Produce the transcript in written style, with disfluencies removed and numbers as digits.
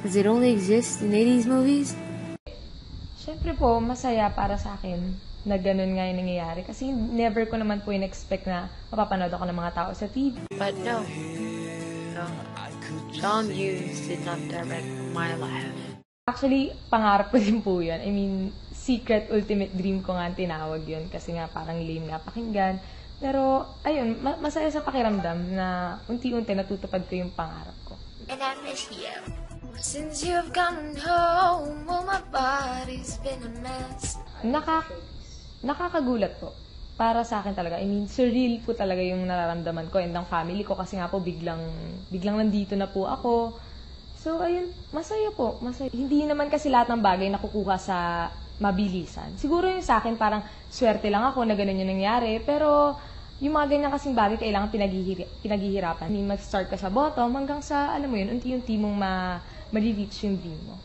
Does it only exist in 80s movies? Siyempre po, masaya para sa akin na ganun nga yung nangyayari. Kasi never ko naman po in-expect na mapapanood ako ng mga tao sa TV. But no. John Hughes did not direct my life. Actually, pangarap ko din po yun. I mean, secret ultimate dream ko nga ang tinawag yun. Kasi nga parang lame nga pakinggan. Pero, ayun, masaya sa pakiramdam na unti-unti natutupad ko yung pangarap ko. And I miss you. Since you've gone home, well, my body's been a mess. Nakakagulat po. Para sa akin talaga. I mean, surreal po talaga yung nararamdaman ko and ang family ko kasi nga po biglang nandito na po ako. So, ayun, masaya po. Masaya. Hindi naman kasi lahat ng bagay nakukuha sa mabilisan. Siguro yung sa akin parang swerte lang ako na ganun yung nangyari. Pero yung mga ganyan kasing bagay kailangan pinaghihirapan. I mean, mag-start ka sa bottom hanggang sa, alam mo yun, unti-unti mong ma-reach yung dream mo.